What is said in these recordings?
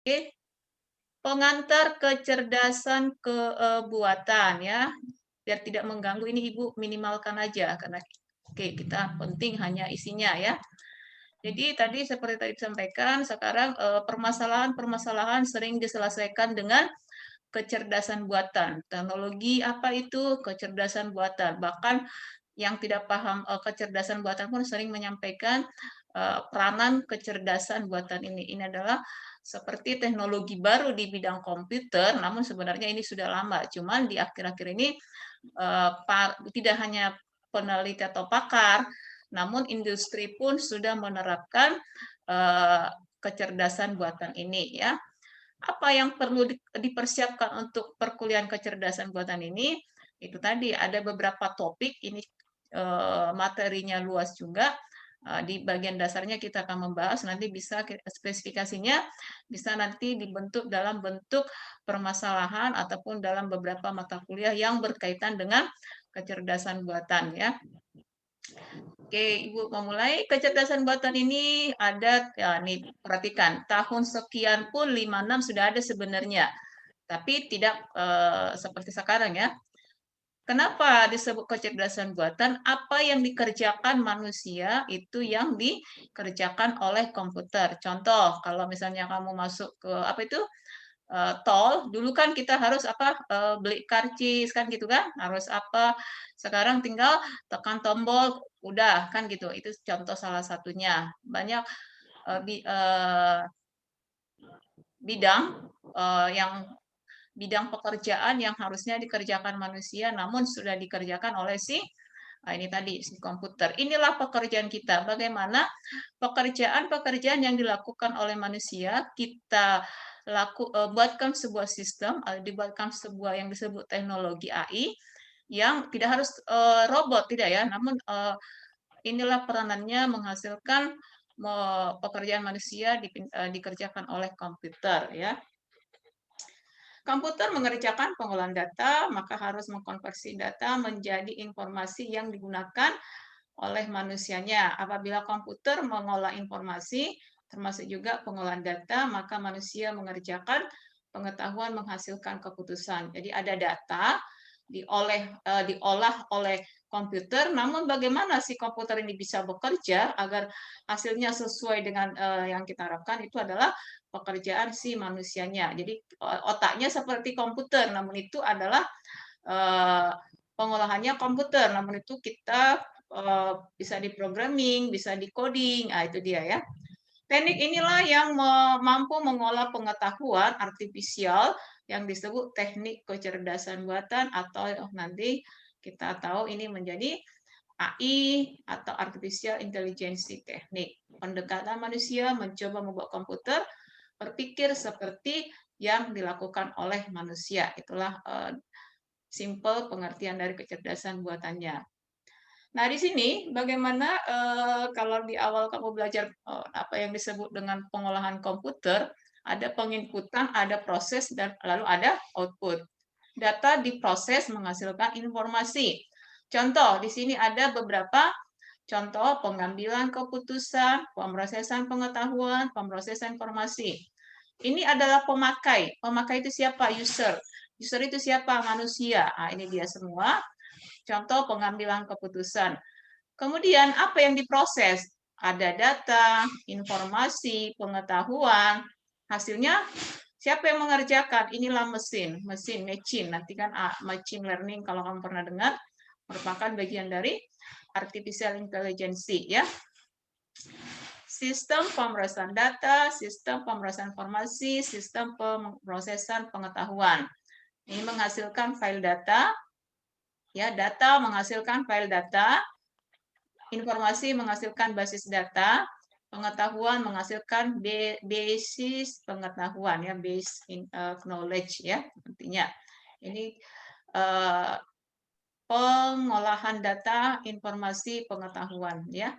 Oke, pengantar kecerdasan buatan ya, biar tidak mengganggu ini Ibu minimalkan aja karena oke, kita penting hanya isinya ya. Jadi tadi seperti tadi disampaikan, sekarang permasalahan-permasalahan sering diselesaikan dengan kecerdasan buatan. Teknologi apa itu kecerdasan buatan? Bahkan yang tidak paham kecerdasan buatan pun sering menyampaikan peranan kecerdasan buatan ini. Ini adalah seperti teknologi baru di bidang komputer, namun sebenarnya ini sudah lama. Cuman di akhir-akhir ini tidak hanya peneliti atau pakar, namun industri pun sudah menerapkan eh, kecerdasan buatan ini ya. Apa yang perlu dipersiapkan untuk perkuliahan kecerdasan buatan ini? Itu tadi ada beberapa topik ini materinya luas juga. Di bagian dasarnya kita akan membahas nanti bisa spesifikasinya bisa nanti dibentuk dalam bentuk permasalahan ataupun dalam beberapa mata kuliah yang berkaitan dengan kecerdasan buatan ya. Oke, Ibu mau mulai. Kecerdasan buatan ini ada, ya nih perhatikan, tahun sekian pun 56 sudah ada sebenarnya. Tapi tidak seperti sekarang ya. Kenapa disebut kecerdasan buatan? Apa yang dikerjakan manusia itu yang dikerjakan oleh komputer. Contoh, kalau misalnya kamu masuk ke apa itu tol, dulu kan kita harus apa beli karcis kan gitu kan, harus apa. Sekarang tinggal tekan tombol, udah kan gitu. Itu contoh salah satunya. Banyak bidang yang bidang pekerjaan yang harusnya dikerjakan manusia, namun sudah dikerjakan oleh ini tadi si komputer. Inilah pekerjaan kita. Bagaimana pekerjaan-pekerjaan yang dilakukan oleh manusia kita buatkan sebuah sistem, dibuatkan sebuah yang disebut teknologi AI yang tidak harus robot tidak ya, namun inilah peranannya menghasilkan pekerjaan manusia dikerjakan oleh komputer ya. Komputer mengerjakan pengolahan data, maka harus mengkonversi data menjadi informasi yang digunakan oleh manusianya. Apabila komputer mengolah informasi, termasuk juga pengolahan data, maka manusia mengerjakan pengetahuan menghasilkan keputusan. Jadi ada data diolah oleh komputer, namun bagaimana si komputer ini bisa bekerja agar hasilnya sesuai dengan yang kita harapkan itu adalah pekerjaan si manusianya. Jadi otaknya seperti komputer, namun itu adalah pengolahannya komputer, namun itu kita bisa diprogramming, bisa di-coding, itu dia ya. Teknik inilah yang mampu mengolah pengetahuan artifisial yang disebut teknik kecerdasan buatan atau nanti kita tahu ini menjadi AI atau Artificial Intelligence Teknik. Pendekatan manusia mencoba membuat komputer berpikir seperti yang dilakukan oleh manusia. Itulah simple pengertian dari kecerdasan buatannya. Nah, di sini bagaimana kalau di awal kamu belajar apa yang disebut dengan pengolahan komputer, ada penginputan, ada proses, dan lalu ada output. Data diproses menghasilkan informasi. Contoh, di sini ada beberapa contoh pengambilan keputusan, pemrosesan pengetahuan, pemrosesan informasi. Ini adalah pemakai. Pemakai itu siapa? User. User itu siapa? Manusia. Nah, ini dia semua contoh pengambilan keputusan. Kemudian apa yang diproses? Ada data, informasi, pengetahuan. Hasilnya siapa yang mengerjakan? Inilah mesin, machine. Nanti kan machine learning kalau kamu pernah dengar merupakan bagian dari artificial intelligence ya. Sistem pemrosesan data, sistem pemrosesan informasi, sistem pemrosesan pengetahuan. Ini menghasilkan file data, ya data menghasilkan file data, informasi menghasilkan basis data, pengetahuan menghasilkan basis pengetahuan ya, base knowledge ya intinya. Ini pengolahan data, informasi, pengetahuan ya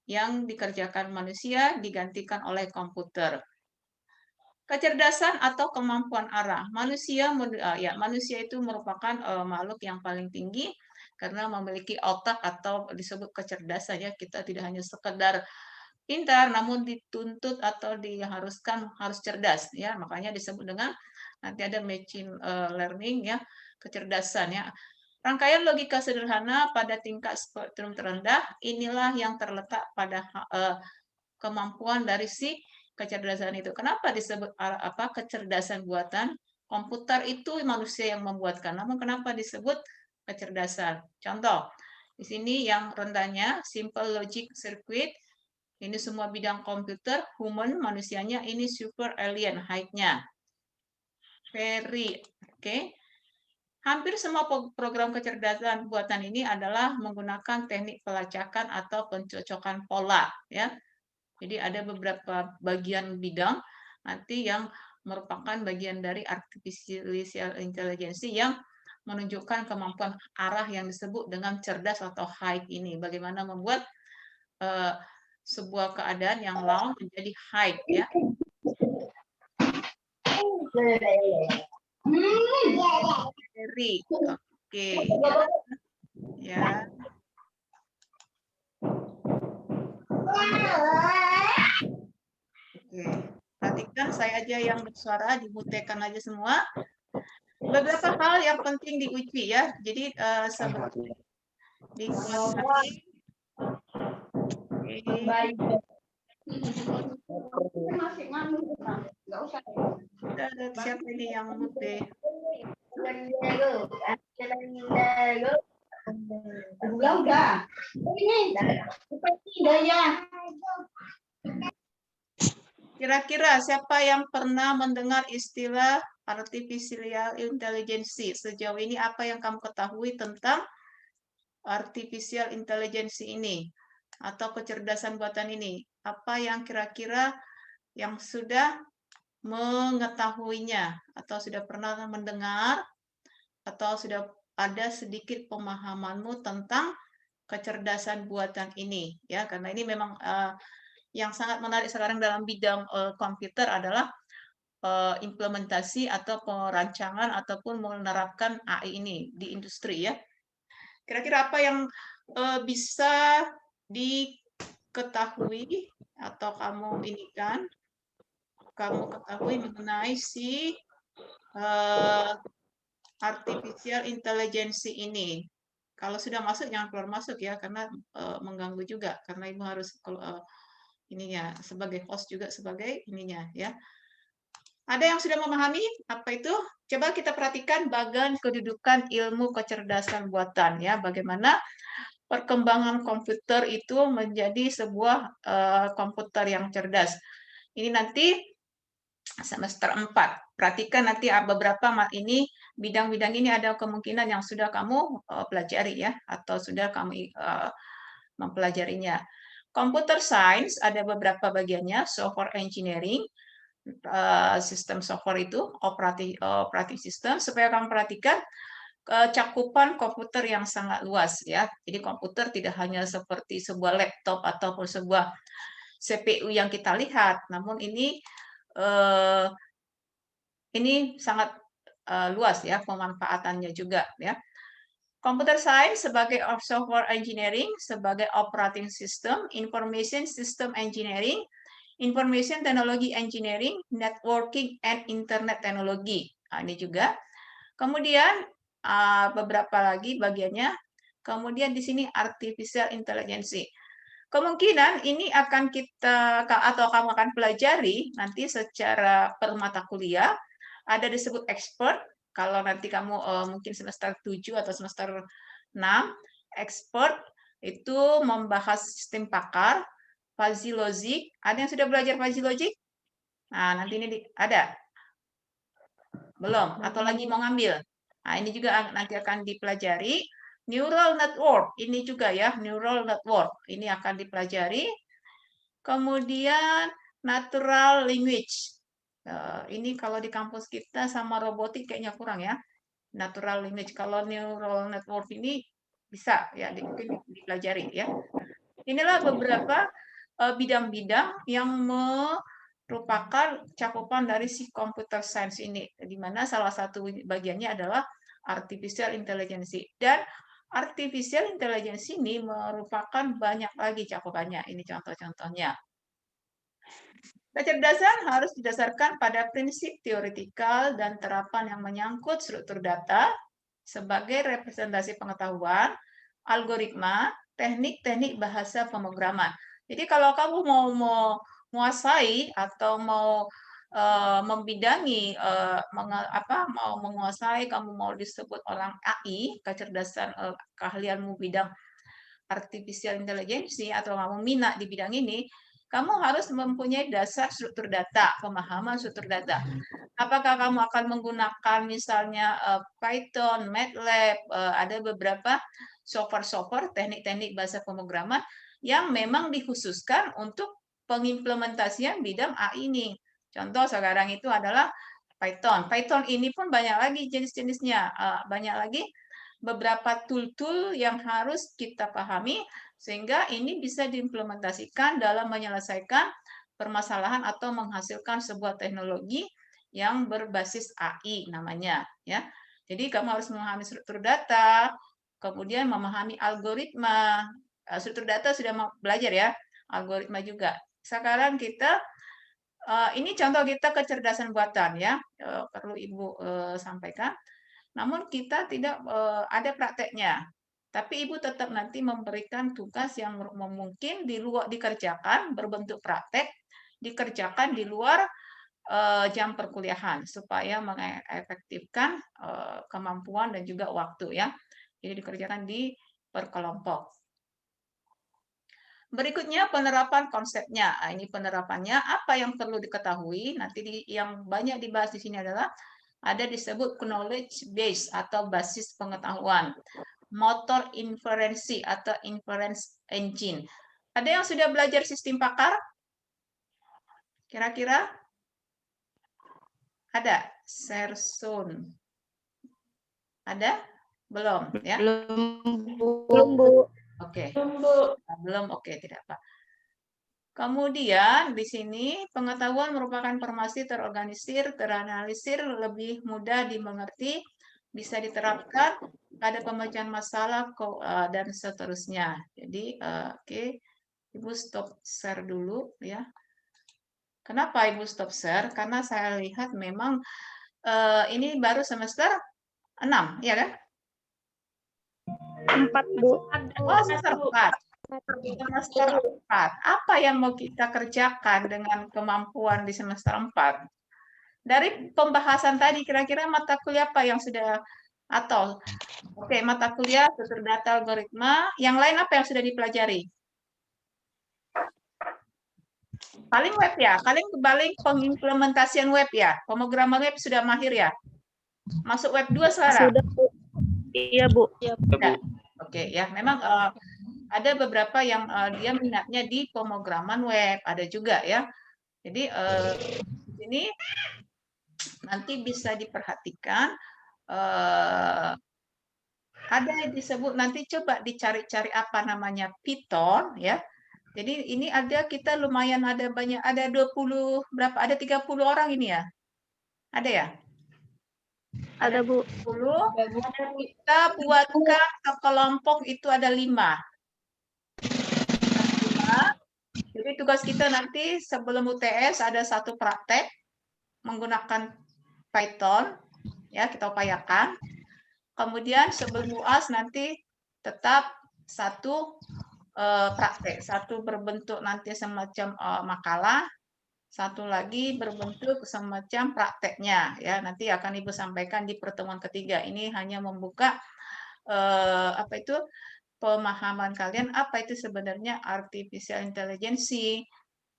yang dikerjakan manusia digantikan oleh komputer. Kecerdasan atau kemampuan arah. Manusia itu merupakan makhluk yang paling tinggi karena memiliki otak atau disebut kecerdasan ya. Kita tidak hanya sekedar pintar, namun dituntut atau diharuskan harus cerdas ya. Makanya disebut dengan nanti ada machine learning ya, kecerdasan ya. Rangkaian logika sederhana pada tingkat spektrum terendah inilah yang terletak pada kemampuan dari si kecerdasan itu. Kenapa disebut kecerdasan buatan? Komputer itu manusia yang membuatkan. Namun kenapa disebut kecerdasan? Contoh, di sini yang rendahnya simple logic circuit, ini semua bidang komputer, human manusianya, ini super alien height-nya. Very, oke. Hampir semua program kecerdasan buatan ini adalah menggunakan teknik pelacakan atau pencocokan pola ya. Jadi ada beberapa bagian bidang nanti yang merupakan bagian dari artificial intelligence yang menunjukkan kemampuan arah yang disebut dengan cerdas atau high ini. Bagaimana membuat sebuah keadaan yang low menjadi high ya. Very. Oke. Ya. Oke. Perhatikan saya aja yang bersuara, dimutekan aja semua. Beberapa hal yang penting diuji ya. Jadi seperti dikuasai. Siapa ini yang mute? Udah. Ini daya. Kira-kira siapa yang pernah mendengar istilah artificial intelligence? Sejauh ini apa yang kamu ketahui tentang artificial intelligence ini atau kecerdasan buatan ini? Apa yang kira-kira yang sudah mengetahuinya atau sudah pernah mendengar atau sudah ada sedikit pemahamanmu tentang kecerdasan buatan ini ya, karena ini memang yang sangat menarik sekarang dalam bidang komputer adalah implementasi atau perancangan ataupun menerapkan AI ini di industri ya. Kira-kira apa yang bisa diketahui atau kamu ketahui mengenai si artificial intelligence ini? Kalau sudah masuk jangan keluar masuk ya, karena mengganggu juga. Karena ibu harus ininya sebagai host juga sebagai ininya ya. Ada yang sudah memahami apa itu? Coba kita perhatikan bagian kedudukan ilmu kecerdasan buatan ya. Bagaimana perkembangan komputer itu menjadi sebuah komputer yang cerdas. Ini nanti semester 4. Perhatikan nanti beberapa ini bidang-bidang ini ada kemungkinan yang sudah kamu pelajari ya, atau sudah kamu mempelajarinya. Computer science ada beberapa bagiannya, software engineering, sistem software itu, operating system, supaya kamu perhatikan cakupan komputer yang sangat luas ya. Jadi komputer tidak hanya seperti sebuah laptop ataupun sebuah CPU yang kita lihat, namun ini sangat luas ya pemanfaatannya juga ya. Computer science sebagai software engineering, sebagai operating system, information system engineering, information technology engineering, networking and internet technology. Nah, ini juga. Kemudian beberapa lagi bagiannya. Kemudian di sini artificial intelligence. Kemungkinan ini akan kita atau kamu akan pelajari nanti secara per mata kuliah. Ada disebut expert. Kalau nanti kamu mungkin semester 7 atau semester 6, expert itu membahas sistem pakar, fuzzy logic. Ada yang sudah belajar fuzzy logic? Nah, nanti ini ada. Belum? Atau lagi mau ngambil? Nah, ini juga nanti akan dipelajari. Neural network, ini juga ya, neural network. Ini akan dipelajari. Kemudian natural language. Ini kalau di kampus kita sama robotik kayaknya kurang ya. Natural language. Kalau neural network ini bisa ya, mungkin dipelajari ya. Inilah beberapa bidang-bidang yang merupakan cakupan dari si computer science ini, di mana salah satu bagiannya adalah artificial intelligence. Dan artificial intelligence ini merupakan banyak lagi cakupannya. Ini contoh-contohnya. Kecerdasan harus didasarkan pada prinsip teoretikal dan terapan yang menyangkut struktur data sebagai representasi pengetahuan, algoritma, teknik-teknik bahasa pemrograman. Jadi kalau kamu mau menguasai atau mau membidangi, mau menguasai, kamu mau disebut orang AI, kecerdasan keahlianmu bidang artificial intelligence atau kamu minat di bidang ini, kamu harus mempunyai dasar struktur data, pemahaman struktur data. Apakah kamu akan menggunakan misalnya Python, MATLAB, ada beberapa software-software, teknik-teknik bahasa pemrograman yang memang dikhususkan untuk pengimplementasian bidang AI ini. Contoh sekarang itu adalah Python. Python ini pun banyak lagi jenis-jenisnya, banyak lagi beberapa tool-tool yang harus kita pahami sehingga ini bisa diimplementasikan dalam menyelesaikan permasalahan atau menghasilkan sebuah teknologi yang berbasis AI namanya, ya. Jadi kamu harus memahami struktur data, kemudian memahami algoritma. Struktur data sudah belajar ya, algoritma juga. Sekarang kita ini contoh kita kecerdasan buatan ya, perlu Ibu sampaikan. Namun kita tidak ada prakteknya. Tapi Ibu tetap nanti memberikan tugas yang mungkin di luar dikerjakan berbentuk praktek, dikerjakan di luar jam perkuliahan supaya mengefektifkan kemampuan dan juga waktu ya. Jadi dikerjakan di berkelompok. Berikutnya penerapan konsepnya. Nah, ini penerapannya apa yang perlu diketahui. Nanti yang banyak dibahas di sini adalah ada disebut knowledge base atau basis pengetahuan, motor inferensi atau inference engine. Ada yang sudah belajar sistem pakar? Kira-kira? Ada? Sersun. Ada? Belum ya? Belum, Bu. Oke. Belum, oke, tidak apa. Kemudian di sini pengetahuan merupakan informasi terorganisir, teranalisir, lebih mudah dimengerti, bisa diterapkan pada pemecahan masalah dan seterusnya. Jadi oke, Ibu stop share dulu ya. Kenapa Ibu stop share? Karena saya lihat memang ini baru semester 6, ya kan? 4, Bu. Oh, semester 4. Semester 4. Apa yang mau kita kerjakan dengan kemampuan di semester 4? Dari pembahasan tadi, kira-kira mata kuliah apa yang sudah atau oke, mata kuliah struktur data algoritma, yang lain apa yang sudah dipelajari? Paling web ya, paling pengimplementasian web ya, pemrograman web sudah mahir ya. Masuk web 2 sekarang. Sudah, Bu. Iya, Bu. Ya. Oke ya, memang ada beberapa yang dia minatnya di pemrograman web, ada juga ya. Jadi di sini nanti bisa diperhatikan ada yang disebut nanti coba dicari-cari apa namanya Python ya. Jadi ini ada kita lumayan ada banyak ada 20 berapa ada 30 orang ini ya. Ada ya? Ada, Bu. 10. Kita buatkan kelompok itu ada 5. Jadi tugas kita nanti sebelum UTS ada satu praktek menggunakan Python, ya kita upayakan. Kemudian sebelum UAS nanti tetap satu praktek, satu berbentuk nanti semacam makalah, satu lagi berbentuk semacam prakteknya, ya nanti akan Ibu sampaikan di pertemuan ketiga. Ini hanya membuka apa itu pemahaman kalian apa itu sebenarnya artificial intelligence.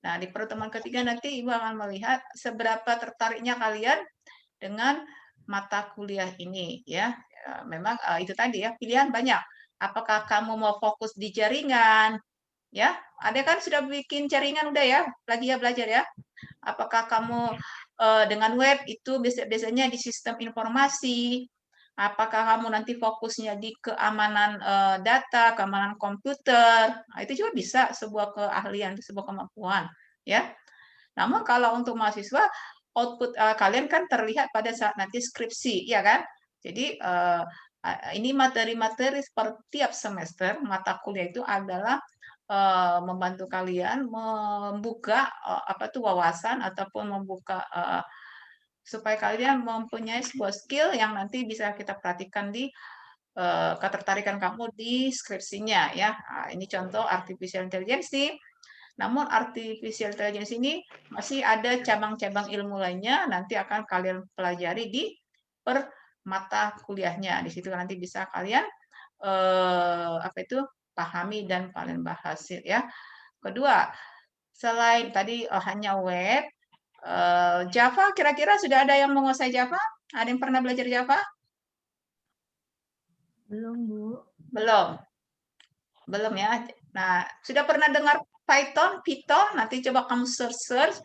Nah, di pertemuan ketiga nanti Ibu akan melihat seberapa tertariknya kalian dengan mata kuliah ini ya. Memang itu tadi ya, pilihan banyak. Apakah kamu mau fokus di jaringan? Ya, ada kan sudah bikin jaringan udah ya, lagi ya belajar ya. Apakah kamu dengan web itu biasanya di sistem informasi? Apakah kamu nanti fokusnya di keamanan data, keamanan komputer? Nah, itu juga bisa sebuah keahlian, sebuah kemampuan, ya. Namun kalau untuk mahasiswa output kalian kan terlihat pada saat nanti skripsi, ya kan? Jadi ini materi-materi per tiap semester mata kuliah itu adalah membantu kalian membuka wawasan ataupun membuka supaya kalian mempunyai sebuah skill yang nanti bisa kita perhatikan di ketertarikan kamu di skripsinya ya. Nah, ini contoh artificial intelligence. Namun artificial intelligence ini masih ada cabang-cabang ilmu lainnya nanti akan kalian pelajari di per mata kuliahnya. Di situ nanti bisa kalian pahami dan kalian bahas ya. Kedua, selain tadi hanya web, Java kira-kira sudah ada yang menguasai Java? Ada yang pernah belajar Java? Belum, Bu. Belum. Belum ya. Nah, sudah pernah dengar Python? Nanti coba kamu search.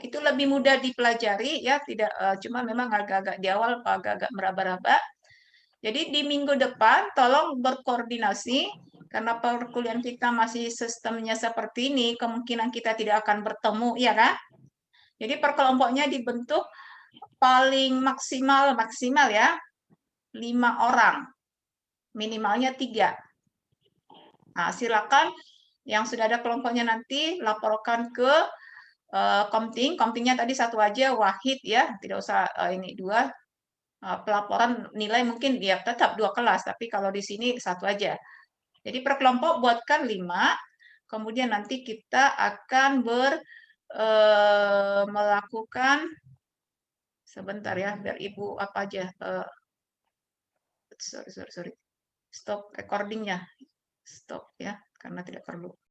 Itu lebih mudah dipelajari ya, tidak cuma memang agak-agak di awal agak-agak meraba-raba. Jadi di minggu depan tolong berkoordinasi karena perkuliahan kita masih sistemnya seperti ini, kemungkinan kita tidak akan bertemu, ya kan? Jadi perkelompoknya dibentuk paling maksimal ya 5 orang, minimalnya 3. Nah, silakan yang sudah ada kelompoknya nanti laporkan ke Komting. Komtingnya tadi 1 aja, Wahid ya, tidak usah ini 2. Pelaporan nilai mungkin ya tetap 2 kelas, tapi kalau di sini 1 aja. Jadi per kelompok buatkan 5, kemudian nanti kita akan melakukan sebentar ya, biar Ibu apa aja, sorry, stop recordingnya, stop ya, karena tidak perlu.